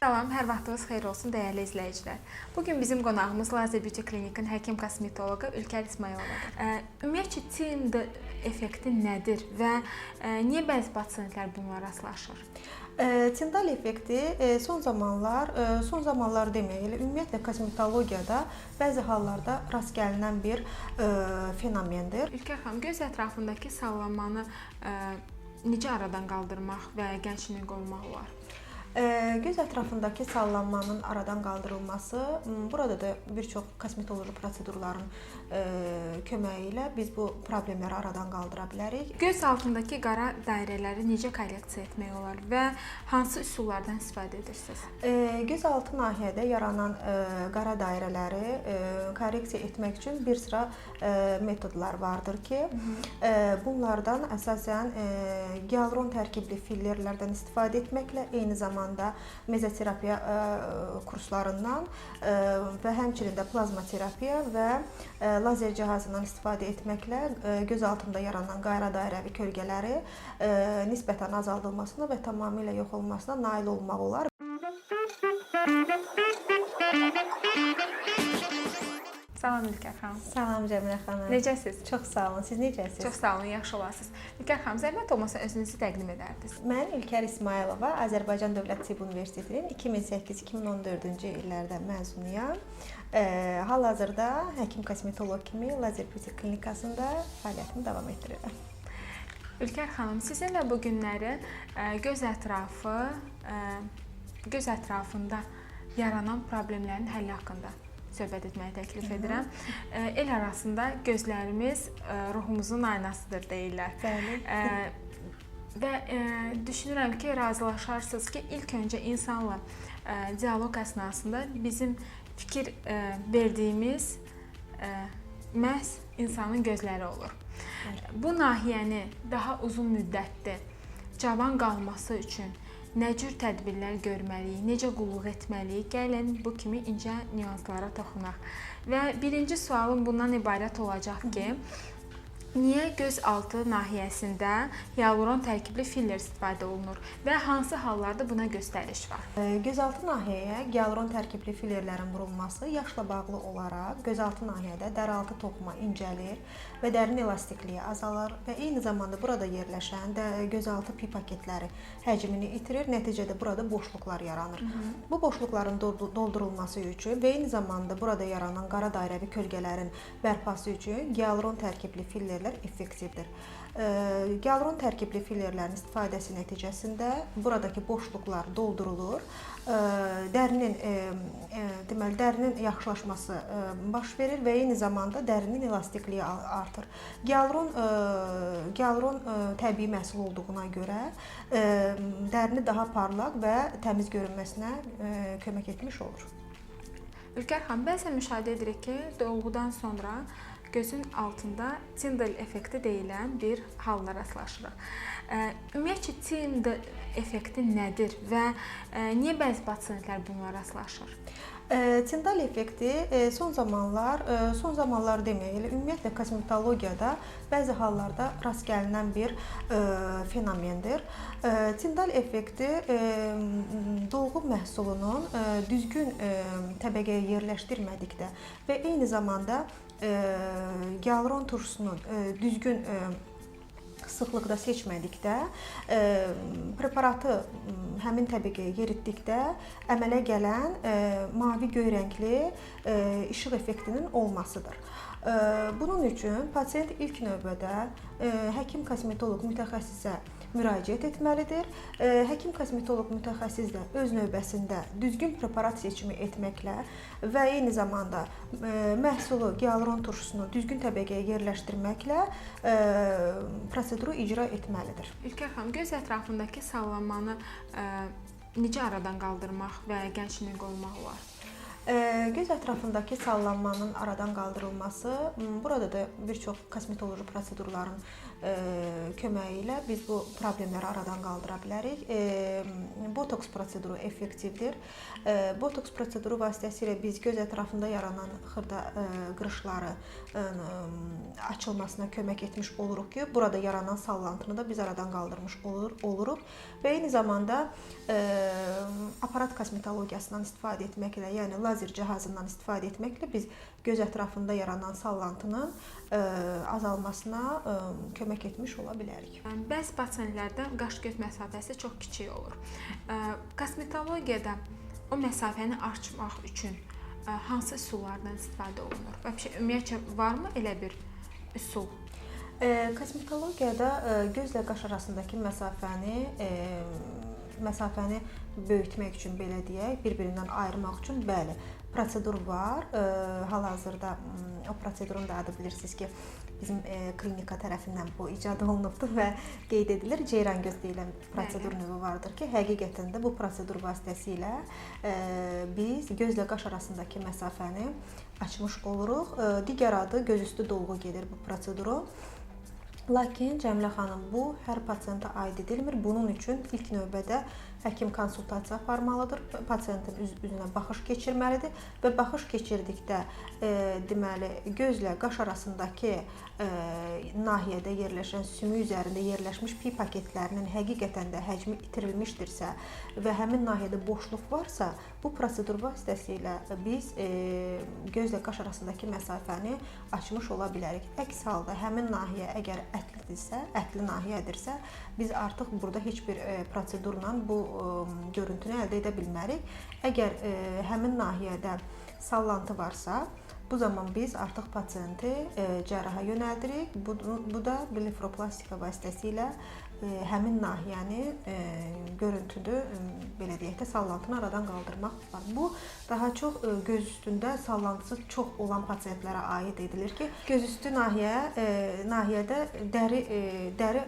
Salam, hər vaxtınız xeyir olsun dəyərli izləyicilər. Bugün bizim qonağımız Lazer Beauty Klinik'in həkim kosmetoloqu Ülker İsmayılovadır. Ümumiyyətcə T effekti nədir və niyə bəzi pasientlər bununla rastlaşır? Tindal effekti son zamanlar deməyə, ümumiyyətlə kosmetologiyada bəzi hallarda rast gəlinən bir fenomendir. Ülker xanım, göz ətrafındakı sallanmanı necə aradan qaldırmaq və gəncliyə qorumaq olar? Göz ətrafındakı sallanmanın aradan qaldırılması, burada da bir çox kosmetoloji prosedurların köməyi ilə biz bu problemləri aradan qaldıra bilərik. Göz altındakı qara dairələri necə korreksiya etmək olar və hansı üsullardan istifadə edirsiniz? Göz altı nahiyədə yaranan qara dairələri korreksiya etmək üçün bir sıra metodlar vardır ki, bunlardan əsasən gialuron tərkibli fillerlərdən istifadə etməklə, eyni zamanda mezoterapiya kurslarından və həmçinin də plazma terapiya və lazer cihazından istifadə etməklə göz altında yaranan qara dairəvi kölgələri nisbətən azaldılmasına və tamamilə yox olmasına nail olmaq olar. Salam Ülker xanım. Salam Cəmilə xanım. Necəsiz? Çox sağ olun. Siz necəsiz? Çox sağ olun, yaxşı olasınız. Ülker xanım, zəhmət olmasa özünüzü təqdim edərdiniz. Mən Ülker İsmayılova, Azərbaycan Dövlət Tibb Universitetinin 2008-2014-cü illərdə məzunuyam. Hal-hazırda həkim kosmetoloq kimi Lazer Beauty Klinikasında fəaliyyətimi davam etdirirəm. Ülker xanım, sizinlə bu günləri göz ətrafında yaranan problemlərin həlli haqqında söhbət etməyi təklif edirəm. El arasında gözlərimiz ruhumuzun aynasıdır deyirlər. Bəli. Və düşünürəm ki, razılaşarsınız ki, ilk öncə insanla dialoq əsnasında bizim fikir verdiyimiz məhz insanın gözləri olur. Bu nahiyəni daha uzun müddətli cavan qalması üçün nə cür tədbirlər görməliyik, necə qulluq etməliyik? Gəlin bu kimi incə nüanslara toxunaq. Və birinci sualım bundan ibarət olacaq ki, niyə göz altı nahiyəsində hialuron tərkibli filler istifadə olunur və hansı hallarda buna göstəriş var? Gözaltı nahiyəyə hialuron tərkibli fillerlərin vurulması yaşla bağlı olaraq gözaltı nahiyədə dəraltı toxuma incəlir və dərin elastikliyi azalır və eyni zamanda burada yerləşən gözaltı pi paketləri həcmini itirir, nəticədə burada boşluqlar yaranır. Bu boşluqların doldurulması üçün və eyni zamanda burada yaranan qara dairəvi kölgələrin bərpası üçün hialuron tərkibli fillerlər effektivdir. Hialuron tərkibli fillerlərin istifadəsi nəticəsində buradakı boşluqlar doldurulur, dərinin yaxşılaşması baş verir və eyni zamanda dərinin elastikliyi artır. Hialuron təbii məhsul olduğuna görə dərini daha parlaq və təmiz görünməsinə kömək etmiş olur. Ülker xanım, bəzən müşahidə edirik ki, dolğudan sonra gözün altında Tindal effekti deyilən bir halla rastlaşırıq. Ümumiyyətcə Tindal effekti nədir və niyə bəzi pasientlər bununla rastlaşır? Tindal effekti son zamanlar deməyə, ümumiyyətlə kosmetologiyada bəzi hallarda rast gəlinən bir fenomendir. Tindal effekti dolğu məhsulunun düzgün təbəqəyə yerləşdirmədikdə və eyni zamanda hialuron turşusunun düzgün sıxlıqda seçmədikdə, preparatı həmin təbəqəyə yeritdikdə əmələ gələn mavi göy rəngli işıq effektinin olmasıdır. Bunun üçün pasiyent ilk növbədə həkim kosmetoloq mütəxəssisə müraciət etməlidir. Həkim kosmetoloq mütəxəssis də öz növbəsində düzgün preparat seçimi etməklə və eyni zamanda məhsulu hialuron turşusunu düzgün təbəqəyə yerləşdirməklə proseduru icra etməlidir. Ülker xanım, göz ətrafındakı sallanmanı necə aradan qaldırmaq və gəncliyə qorumaq olar? Göz ətrafındakı sallanmanın aradan qaldırılması, burada da bir çox kosmetoloji prosedurların köməyi ilə biz bu problemləri aradan qaldıra bilərik. botoks proseduru effektivdir. Botoks proseduru vasitəsilə biz göz ətrafında yaranan xırda qırışları açılmasına kömək etmiş oluruq ki, burada yaranan sallantını da biz aradan qaldırmış oluruq və eyni zamanda aparat kosmetologiyasından istifadə etməklə, yəni lazer cihazından istifadə etməklə biz göz ətrafında yaranan sallantının azalmasına kömək etmiş ola bilərik. Bəzi pasientlərdə qaş-göz məsafəsi çox kiçik olur. Kosmetologiyada o məsafəni açmaq üçün hansı üsullardan istifadə olunur? Və ümumiyyətlə varmı elə bir üsul? Kosmetologiyada gözlə qaş arasındakı məsafəni böyütmək üçün, belə deyək, bir-birindən ayırmaq üçün bəli, prosedur var. Hal-hazırda o prosedurun da adı bilirsiniz ki, bizim klinika tərəfindən bu icad olunubdur və qeyd edilir. Ceyran göz deyilən prosedur növü vardır ki, həqiqətən də bu prosedur vasitəsilə biz gözlə qaş arasındakı məsafəni açmış oluruq. Digər adı gözüstü dolğu gedir bu prosedurun. Lakin Cəmilə xanım, bu hər pasiyenta aid edilmir. Bunun üçün ilk növbədə həkim konsultasiya aparmalıdır, pasiyentin üzünə baxış keçirməlidir və baxış keçirdikdə deməli gözlə qaş arasındakı nahiyədə yerləşən sümük üzərində yerləşmiş pi paketlərinin həqiqətən də həcmi itirilmişdirsə və həmin nahiyədə boşluq varsa, bu prosedur vasitəsilə biz gözlə qaş arasındakı məsafəni açmış ola bilərik. Əks halda həmin nahiyə əgər ətli nahiyədirsə, biz artıq burada heç bir prosedurla bu görüntünü əldə edə bilmərik. Əgər həmin nahiyədə sallantı varsa, bu zaman biz artıq pasiyenti cərraha yönəldirik. Bu da blefaroplastika vasitəsilə həmin nahiyəni görüntüdə, belə deyək də, sallantını aradan qaldırmaq var. Bu daha çox göz üstündə sallantısı çox olan pasiyentlərə aid edilir ki, göz üstü nahiyədə dəri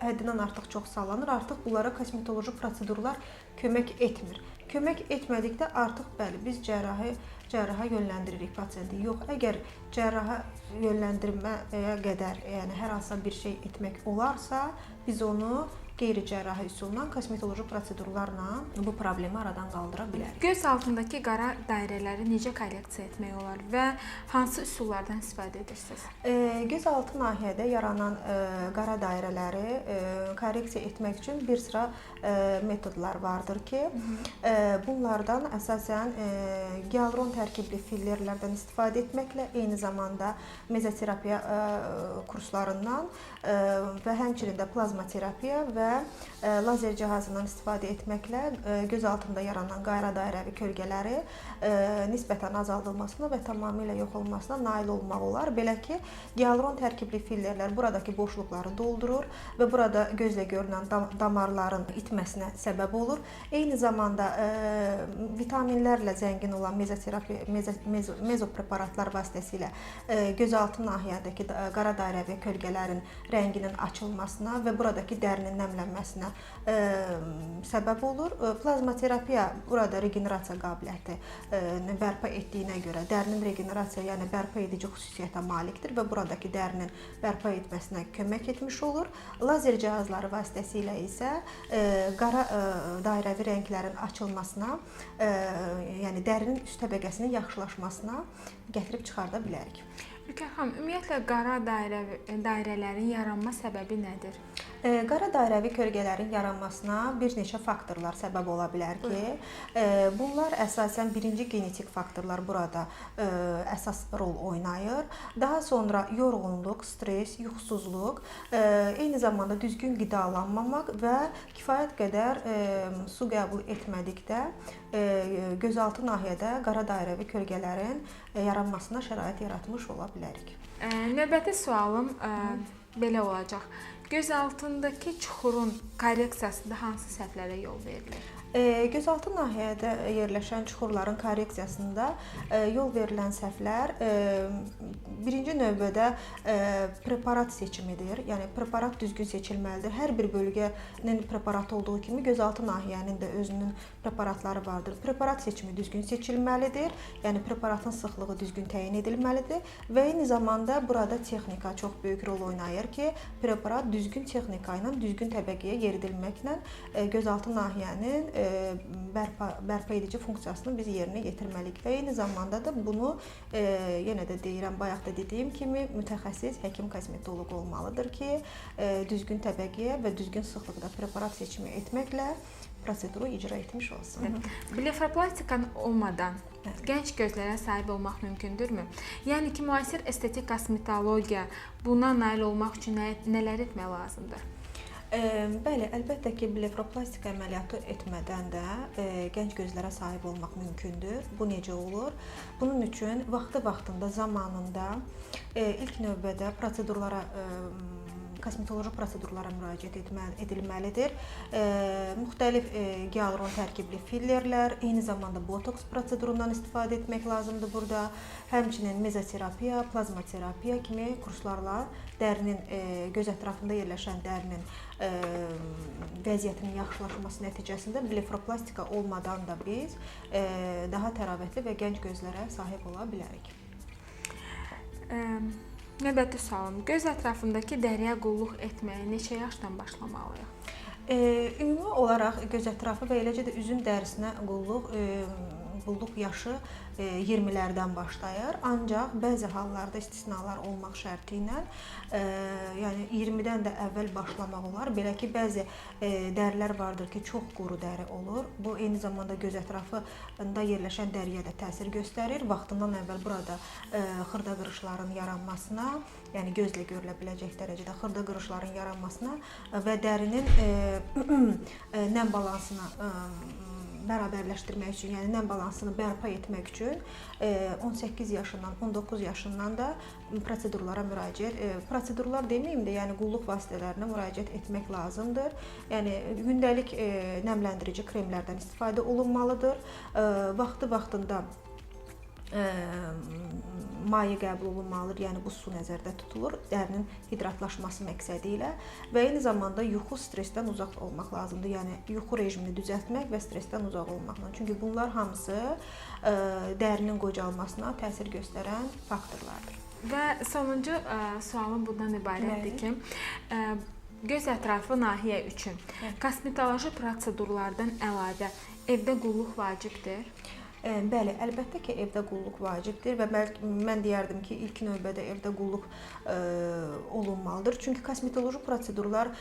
həddindən artıq çox sallanır. Artıq bunlara kosmetoloji prosedurlar kömək etmir. Kömək etmədikdə artıq bəli, biz cərraha yönləndiririk pasiyenti. Yox, əgər cərraha yönləndirməyə qədər, yəni hər hansısa bir şey etmək olarsa, biz onu qeyri-cərrahi üsulla, kosmetoloji prosedurlarla bu problemi aradan qaldıra bilərik. Göz altındakı qara dairələri necə korreksiya etmək olar və hansı üsullardan istifadə edirsiniz? Göz altı nahiyədə yaranan qara dairələri korreksiya etmək üçün bir sıra metodlar vardır ki, bunlardan əsasən gialuron tərkibli fillerlərdən istifadə etməklə, eyni zamanda mezoterapiya kurslarından və həmçinin də plazma terapiya və lazer cihazından istifadə etməklə göz altında yaranan qara dairəvi kölgələri nisbətən azaldılmasına və tamamilə yox olmasına nail olmaq olar. Belə ki, gialuron tərkibli fillerlər buradakı boşluqları doldurur və burada gözlə görünən damarların itməsinə səbəb olur. Eyni zamanda vitaminlərlə zəngin olan mezopreparatlar vasitəsilə gözaltı nahiyədəki qara dairəvi kölgələrin rənginin açılmasına və buradakı dərinin nəmlənməsinə səbəb olur. Plazma terapiya burada regenerasiya qabiliyyəti bərpa etdiyinə görə dərinin regenerasiya, yəni bərpa edici xüsusiyyətə malikdir və buradakı dərinin bərpa etməsinə kömək etmiş olur. Lazer cihazları vasitəsilə isə qara dairəvi rənglərin açılmasına, yəni dərinin üst təbəqəsinin yaxşılaşmasına gətirib çıxarda bilərik. Ülkər xanım, ümumiyyətlə qara dairələrin yaranma səbəbi nədir? Qara dairəvi kölgələrin yaranmasına bir neçə faktorlar səbəb ola bilər ki, bunlar əsasən birinci genetik faktorlar burada əsas rol oynayır. Daha sonra yorğunluq, stres, yuxusuzluq, eyni zamanda düzgün qidalanmamaq və kifayət qədər su qəbul etmədikdə gözaltı nahiyədə qara dairəvi kölgələrin yaranmasına şərait yaratmış ola bilərik. Növbəti sualım belə olacaq. Göz altındakı çuxurun korreksiyasında hansı səhvlərə yol verilir? Gözaltı nahiyədə yerləşən çuxurların korreksiyasında yol verilən səhvlər birinci növbədə preparat seçimidir. Yəni preparat düzgün seçilməlidir. Hər bir bölgənin preparatı olduğu kimi gözaltı nahiyənin də özünün preparatları vardır. Preparat seçimi düzgün seçilməlidir. Yəni preparatın sıxlığı düzgün təyin edilməlidir və eyni zamanda burada texnika çox böyük rol oynayır ki, preparat düzgün texnika ilə, düzgün təbəqəyə yeridilməklə gözaltı nahiyənin bərpa edici funksiyasını biz yerinə yetirməliyik və eyni zamanda da bunu yenə də deyirəm, bayaq da dediyim kimi mütəxəssis həkim kosmetoloq olmalıdır ki, düzgün təbəqəyə və düzgün sıxlıqda preparat seçimi etməklə proseduru icra etmiş olsun. Blefaroplastikan olmadan gənc gözlərə sahib olmaq mümkündürmü? Yəni ki, müasir estetik kosmetologiya buna nail olmaq üçün nələr etmək lazımdır? Bəli, əlbəttə ki, blefaroplastika əməliyyatı etmədən də gənc gözlərə sahib olmaq mümkündür. Bu necə olur? Bunun üçün vaxtında, zamanında ilk növbədə kosmetoloji prosedurlara müraciət edilməlidir. Müxtəlif gialuron tərkibli fillerlər, eyni zamanda botoks prosedurundan istifadə etmək lazımdır burada. Həmçinin mezoterapiya, plazmaterapiya kimi kurslarla dərinin, göz ətrafında yerləşən dərinin vəziyyətinin yaxşılaşması nəticəsində blefaroplastika olmadan da biz daha təravətli və gənc gözlərə sahib ola bilərik. Növbəti sualım. Göz ətrafındakı dəriyə qulluq etməyə neçə yaşdan başlamalıyıq? Ümumi olaraq göz ətrafı və eləcə də üzün dərisinə qulluq yaşı 20-lərdən başlayır. Ancaq bəzi hallarda istisnalar olmaq şərti ilə, yəni 20-dən də əvvəl başlamaq olar. Belə ki, bəzi dərilər vardır ki, çox quru dəri olur. Bu eyni zamanda göz ətrafında yerləşən dəriyə də təsir göstərir. Vaxtından əvvəl burada xırda qırışların yaranmasına, yəni gözlə görülə biləcək dərəcədə xırda qırışların yaranmasına və dərinin nəm balansına bərabərləşdirmək üçün, yəni nəm balansını bərpa etmək üçün 18 yaşından, 19 yaşından da prosedurlar deməyim də, yəni qulluq vasitələrinə müraciət etmək lazımdır. Yəni gündəlik nəmləndirici kremlərdən istifadə olunmalıdır. Vaxtında maye qəbul olunmalıdır, yəni bu su nəzərdə tutulur, dərinin hidratlaşması məqsədi ilə və eyni zamanda yuxu stressdən uzaq olmaq lazımdır. Yəni yuxu rejimini düzəltmək və stressdən uzaq olmaqla. Çünki bunlar hamısı dərinin qocalmasına təsir göstərən faktorlardır. Və sonuncu sualım bundan ibarətdir ki, göz ətrafı nahiyə üçün kosmetoloji prosedurlardan əlavə evdə qulluq vacibdir? Bəli, əlbəttə ki, evdə qulluq vacibdir və mən deyərdim ki, ilk növbədə evdə qulluq olunmalıdır. Çünki kosmetoloji prosedurlar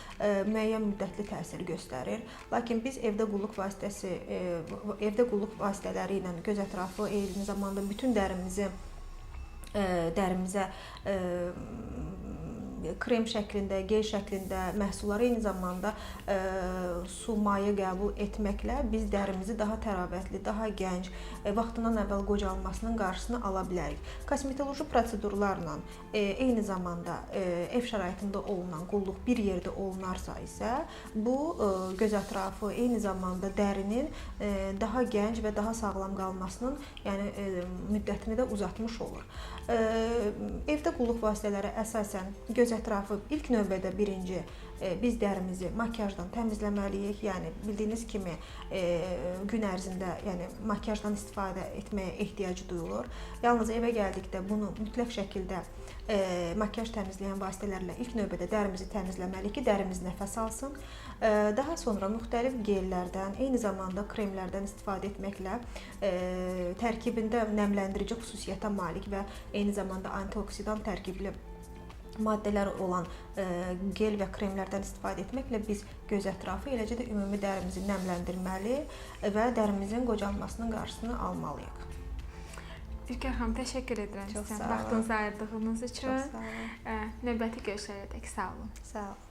müəyyən müddətli təsir göstərir. Lakin biz evdə qulluq vasitələri ilə göz ətrafı, eyni zamanda bütün dərimizə krem şəklində, gel şəklində məhsulları eyni zamanda su, maye qəbul etməklə biz dərimizi daha təravətli, daha gənc, vaxtından əvvəl qocalmasının qarşısını ala bilərik. Kosmetoloji prosedurlarla eyni zamanda ev şəraitində olunan qulluq bir yerdə olunarsa isə bu göz ətrafı, eyni zamanda dərinin daha gənc və daha sağlam qalmasının, yəni müddətini də uzatmış olur. Evdə qulluq vasitələri əsasən göz ətrafı ilk növbədə birinci biz dərimizi makiyajdan təmizləməliyik. Yəni bildiyiniz kimi gün ərzində yəni makiyajdan istifadə etməyə ehtiyac duyulur. Yalnız evə gəldikdə bunu mütləq şəkildə makiyaj təmizləyən vasitələrlə ilk növbədə dərimizi təmizləməliyik ki, dərimiz nəfəs alsın. Daha sonra müxtəlif gellərdən, eyni zamanda kremlərdən istifadə etməklə tərkibində nəmləndirici xüsusiyyətə malik və eyni zamanda antioksidant tərkibli maddələr olan gel və kremlərdən istifadə etməklə biz göz ətrafı, eləcə də ümumi dərimizi nəmləndirməli və dərimizin qocalmasının qarşısını almalıyıq. İlker xanım, təşəkkür edirəm sizə vaxtınızı ayırdığınız üçün. Çox sağ olun. Növbəti görüşlərədək sağ olun. Sağ olun.